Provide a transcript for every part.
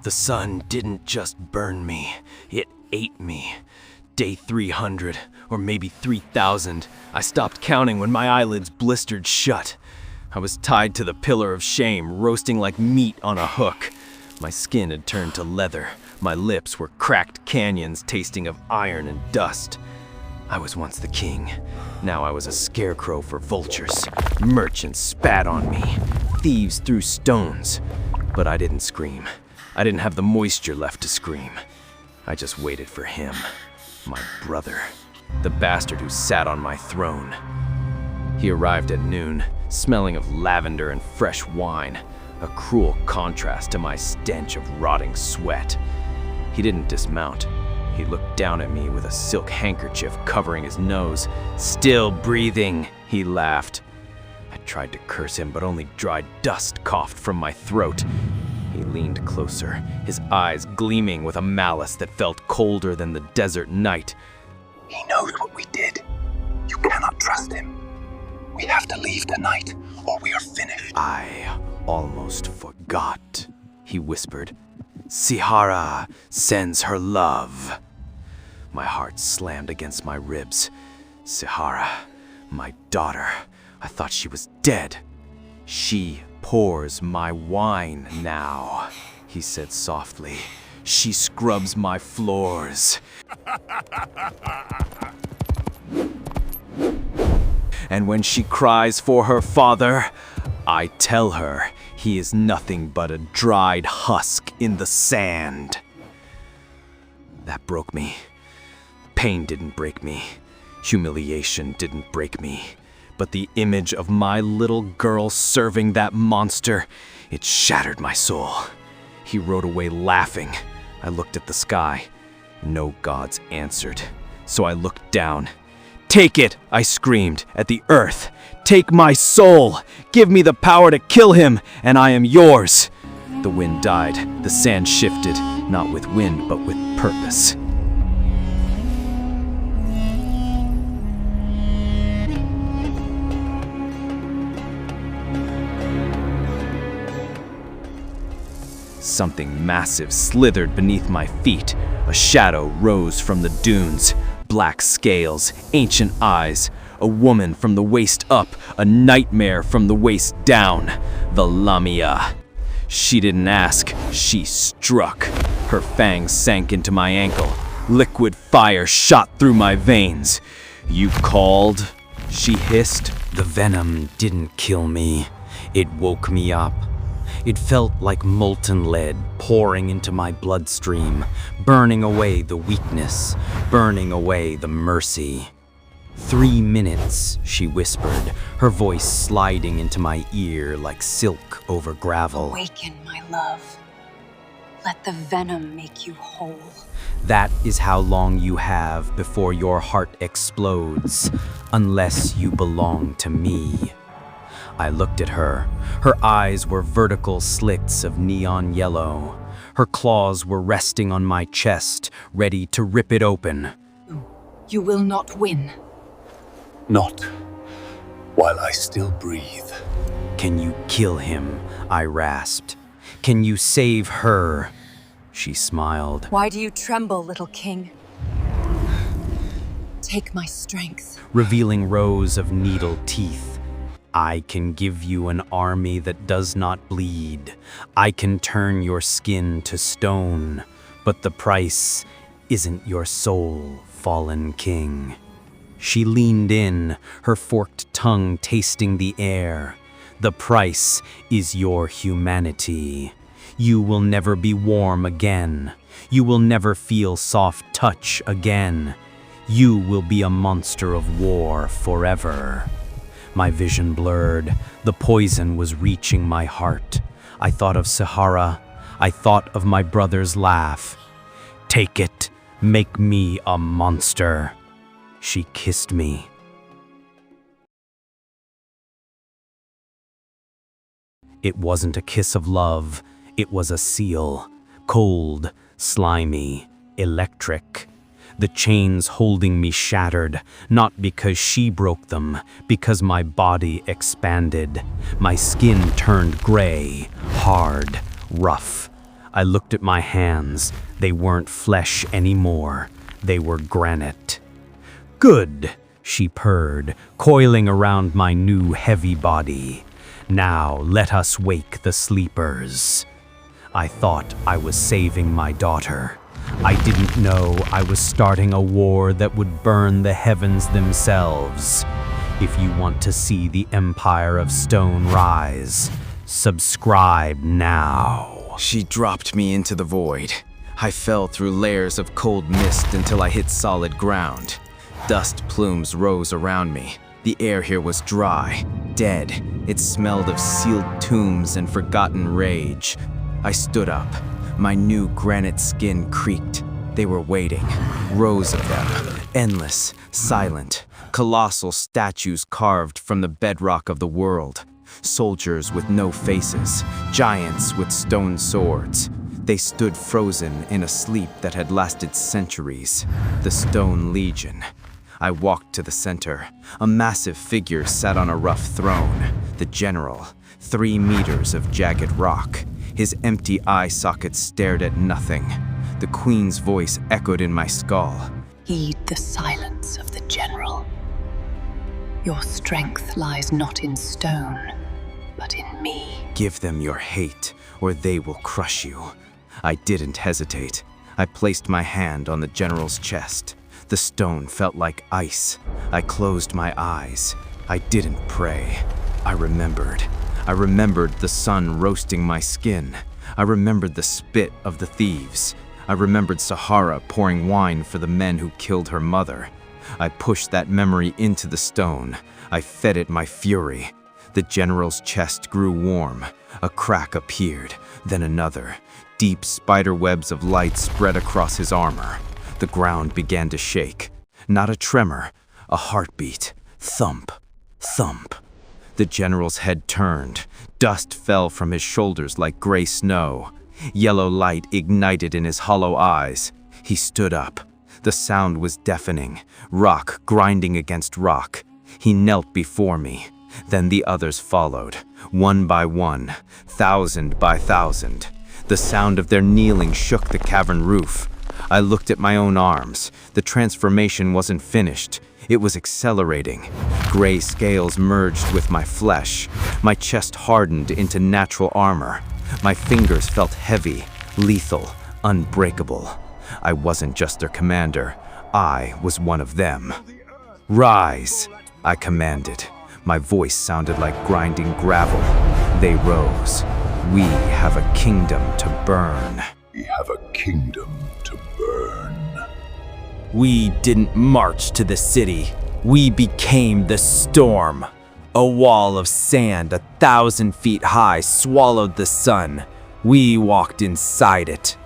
The sun didn't just burn me, it ate me. Day 300, or maybe 3,000, I stopped counting when my eyelids blistered shut. I was tied to the pillar of shame, roasting like meat on a hook. My skin had turned to leather. My lips were cracked canyons tasting of iron and dust. I was once the king. Now I was a scarecrow for vultures. Merchants spat on me. Thieves threw stones. But I didn't scream. I didn't have the moisture left to scream. I just waited for him. My brother. The bastard who sat on my throne. He arrived at noon, smelling of lavender and fresh wine, a cruel contrast to my stench of rotting sweat. He didn't dismount. He looked down at me with a silk handkerchief covering his nose. Still breathing, he laughed. I tried to curse him, but only dry dust coughed from my throat. He leaned closer, his eyes gleaming with a malice that felt colder than the desert night. He knows what we did. You cannot trust him. We have to leave tonight, or we are finished. I almost forgot, he whispered. Sihara sends her love. My heart slammed against my ribs. Sihara, my daughter. I thought she was dead. She pours my wine now, he said softly. She scrubs my floors. And when she cries for her father, I tell her he is nothing but a dried husk in the sand. That broke me. Pain didn't break me. Humiliation didn't break me. But the image of my little girl serving that monster, it shattered my soul. He rode away laughing. I looked at the sky. No gods answered. So I looked down. Take it, I screamed, at the earth. Take my soul. Give me the power to kill him, and I am yours. The wind died. The sand shifted, not with wind, but with purpose. Something massive slithered beneath my feet. A shadow rose from the dunes. Black scales, ancient eyes. A woman from the waist up, a nightmare from the waist down. The Lamia. She didn't ask, she struck. Her fangs sank into my ankle. Liquid fire shot through my veins. You called? She hissed. The venom didn't kill me. It woke me up. It felt like molten lead pouring into my bloodstream, burning away the weakness, burning away the mercy. 3 minutes, she whispered, her voice sliding into my ear like silk over gravel. Awaken, my love. Let the venom make you whole. That is how long you have before your heart explodes, unless you belong to me. I looked at her. Her eyes were vertical slits of neon yellow. Her claws were resting on my chest, ready to rip it open. You will not win. Not while I still breathe. Can you kill him? I rasped. Can you save her? She smiled. Why do you tremble, little king? Take my strength. Revealing rows of needle teeth. I can give you an army that does not bleed. I can turn your skin to stone. But the price isn't your soul, fallen king. She leaned in, her forked tongue tasting the air. The price is your humanity. You will never be warm again. You will never feel soft touch again. You will be a monster of war forever. My vision blurred. The poison was reaching my heart. I thought of Sihara. I thought of my brother's laugh. Take it. Make me a monster. She kissed me. It wasn't a kiss of love. It was a seal. Cold, slimy, electric. The chains holding me shattered, not because she broke them, because my body expanded. My skin turned gray, hard, rough. I looked at my hands. They weren't flesh anymore. They were granite. "Good," she purred, coiling around my new heavy body. "Now let us wake the sleepers." I thought I was saving my daughter. I didn't know I was starting a war that would burn the heavens themselves. If you want to see the Empire of Stone rise, subscribe now. She dropped me into the void. I fell through layers of cold mist until I hit solid ground. Dust plumes rose around me. The air here was dry, dead. It smelled of sealed tombs and forgotten rage. I stood up. My new granite skin creaked. They were waiting. Rows of them. Endless, silent, colossal statues carved from the bedrock of the world. Soldiers with no faces. Giants with stone swords. They stood frozen in a sleep that had lasted centuries. The Stone Legion. I walked to the center. A massive figure sat on a rough throne. The general. 3 meters of jagged rock. His empty eye sockets stared at nothing. The queen's voice echoed in my skull. Heed the silence of the general. Your strength lies not in stone, but in me. Give them your hate, or they will crush you. I didn't hesitate. I placed my hand on the general's chest. The stone felt like ice. I closed my eyes. I didn't pray. I remembered. I remembered the sun roasting my skin. I remembered the spit of the thieves. I remembered Sahara pouring wine for the men who killed her mother. I pushed that memory into the stone. I fed it my fury. The general's chest grew warm. A crack appeared, then another. Deep spider webs of light spread across his armor. The ground began to shake. Not a tremor, a heartbeat. Thump, thump. The general's head turned. Dust fell from his shoulders like gray snow. Yellow light ignited in his hollow eyes. He stood up. The sound was deafening, rock grinding against rock. He knelt before me. Then the others followed, one by one, 1,000 by 1,000. The sound of their kneeling shook the cavern roof. I looked at my own arms. The transformation wasn't finished. It was accelerating. Gray scales merged with my flesh. My chest hardened into natural armor. My fingers felt heavy, lethal, unbreakable. I wasn't just their commander. I was one of them. "Rise," I commanded. My voice sounded like grinding gravel. They rose. "We have a kingdom to burn." We have a kingdom to burn. We didn't march to the city. We became the storm. A wall of sand 1,000 feet high swallowed the sun. We walked inside it.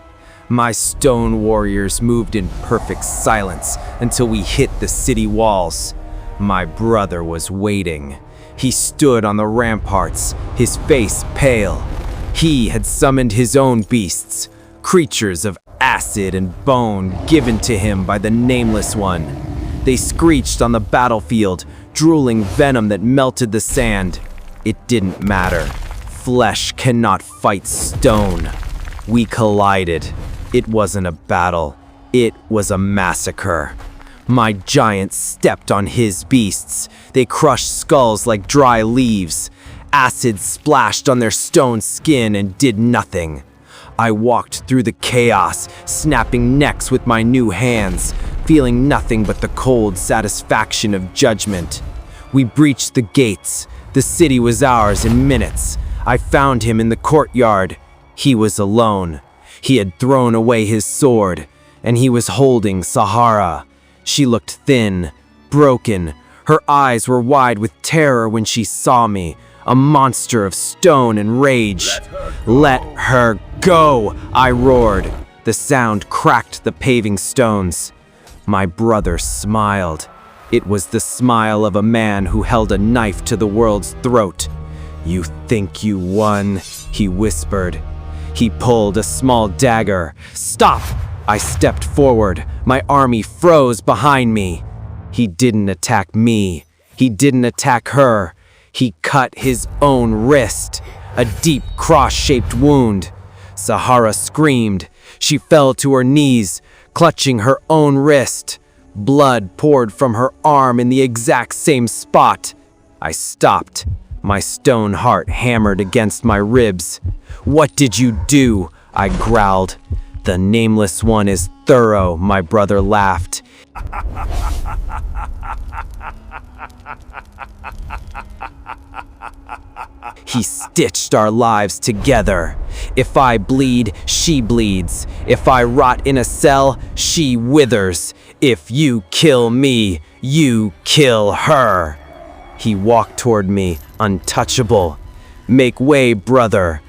My stone warriors moved in perfect silence until we hit the city walls. My brother was waiting. He stood on the ramparts, his face pale. He had summoned his own beasts, creatures of acid and bone given to him by the Nameless One. They screeched on the battlefield, drooling venom that melted the sand. It didn't matter. Flesh cannot fight stone. We collided. It wasn't a battle. It was a massacre. My giant stepped on his beasts. They crushed skulls like dry leaves. Acid splashed on their stone skin and did nothing. I walked through the chaos, snapping necks with my new hands, feeling nothing but the cold satisfaction of judgment. We breached the gates. The city was ours in minutes. I found him in the courtyard. He was alone. He had thrown away his sword, and he was holding Sahara. She looked thin, broken. Her eyes were wide with terror when she saw me, a monster of stone and rage. Let her go, I roared. The sound cracked the paving stones. My brother smiled. It was the smile of a man who held a knife to the world's throat. "You think you won?" he whispered. He pulled a small dagger. "Stop!" I stepped forward. My army froze behind me. He didn't attack me. He didn't attack her. He cut his own wrist. A deep cross-shaped wound. Sahara screamed. She fell to her knees, clutching her own wrist. Blood poured from her arm in the exact same spot. I stopped. My stone heart hammered against my ribs. "What did you do?" I growled. "The Nameless One is thorough," my brother laughed. He stitched our lives together. If I bleed, she bleeds. If I rot in a cell, she withers. If you kill me, you kill her. He walked toward me, untouchable. "Make way, brother."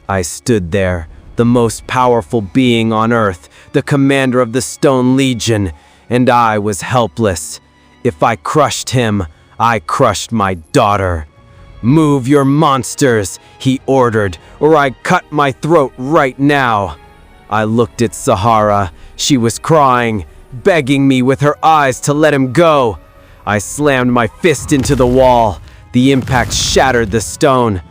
I stood there, the most powerful being on earth, the commander of the Stone Legion, and I was helpless. If I crushed him, I crushed my daughter. "Move your monsters," he ordered, "or I cut my throat right now." I looked at Sahara. She was crying, begging me with her eyes to let him go. I slammed my fist into the wall. The impact shattered the stone.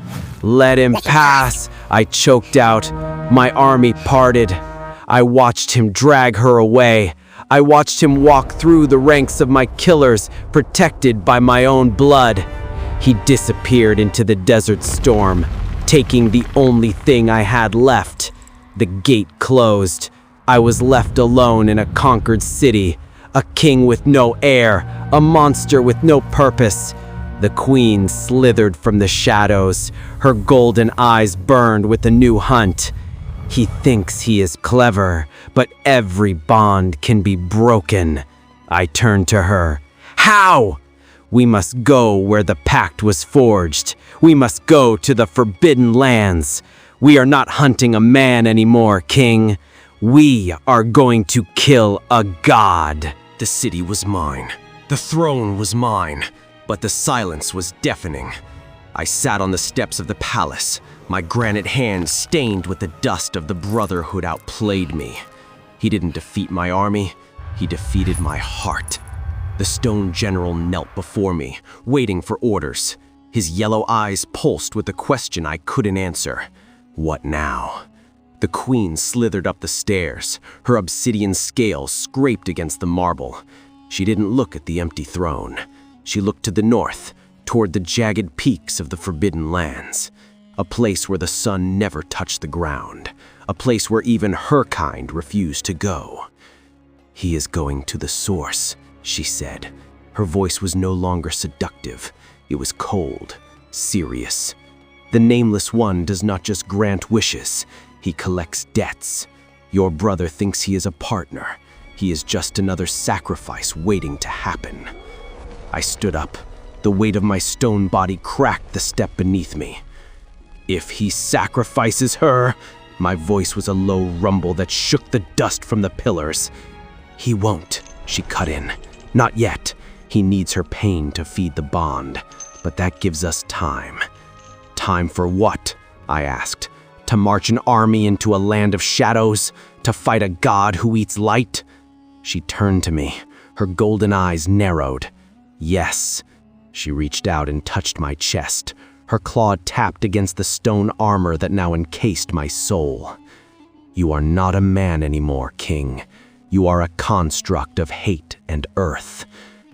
"Let him pass," I choked out. My army parted. I watched him drag her away. I watched him walk through the ranks of my killers, protected by my own blood. He disappeared into the desert storm, taking the only thing I had left. The gate closed. I was left alone in a conquered city, a king with no heir, a monster with no purpose. The queen slithered from the shadows. Her golden eyes burned with a new hunt. He thinks he is clever, but every bond can be broken. I turned to her. "How?" "We must go where the Pact was forged. We must go to the Forbidden Lands. We are not hunting a man anymore, King. We are going to kill a god." The city was mine. The throne was mine. But the silence was deafening. I sat on the steps of the palace. My granite hands stained with the dust of the Brotherhood outplayed me. He didn't defeat my army. He defeated my heart. The stone general knelt before me, waiting for orders. His yellow eyes pulsed with a question I couldn't answer. What now? The queen slithered up the stairs. Her obsidian scales scraped against the marble. She didn't look at the empty throne. She looked to the north, toward the jagged peaks of the Forbidden Lands. A place where the sun never touched the ground. A place where even her kind refused to go. "He is going to the source," she said. Her voice was no longer seductive. It was cold, serious. "The Nameless One does not just grant wishes. He collects debts. Your brother thinks he is a partner. He is just another sacrifice waiting to happen." I stood up. The weight of my stone body cracked the step beneath me. "If he sacrifices her," my voice was a low rumble that shook the dust from the pillars. "He won't," she cut in. "Not yet. He needs her pain to feed the bond. But that gives us time." "Time for what?" I asked. "To march an army into a land of shadows? To fight a god who eats light?" She turned to me. Her golden eyes narrowed. "Yes." She reached out and touched my chest. Her claw tapped against the stone armor that now encased my soul. "You are not a man anymore, King. You are a construct of hate and earth.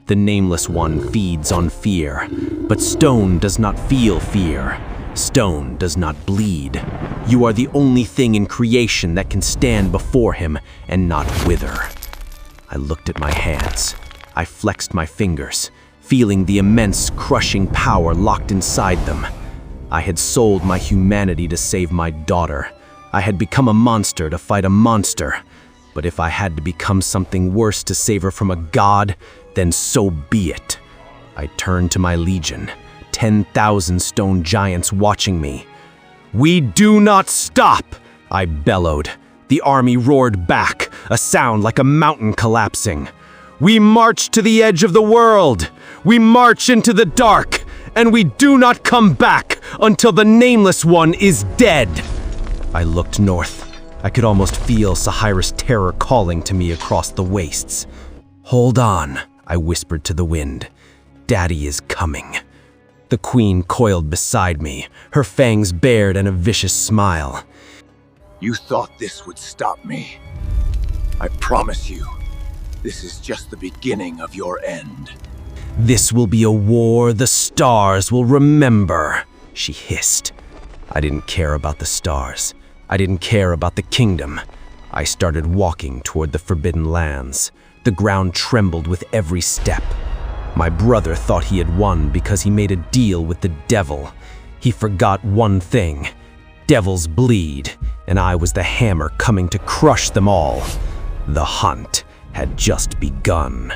The Nameless One feeds on fear, but stone does not feel fear. Stone does not bleed. You are the only thing in creation that can stand before him and not wither." I looked at my hands. I flexed my fingers, feeling the immense crushing power locked inside them. I had sold my humanity to save my daughter. I had become a monster to fight a monster. But if I had to become something worse to save her from a god, then so be it. I turned to my legion, 10,000 stone giants watching me. "We do not stop!" I bellowed. The army roared back, a sound like a mountain collapsing. "We march to the edge of the world! We march into the dark! And we do not come back until the Nameless One is dead!" I looked north. I could almost feel Sahira's terror calling to me across the wastes. "Hold on," I whispered to the wind. "Daddy is coming." The queen coiled beside me, her fangs bared in a vicious smile. You thought this would stop me. I promise you, this is just the beginning of your end. This will be a war the stars will remember, she hissed. I didn't care about the stars. I didn't care about the kingdom. I started walking toward the Forbidden Lands. The ground trembled with every step. My brother thought he had won because he made a deal with the devil. He forgot one thing. Devils bleed, and I was the hammer coming to crush them all. The hunt had just begun.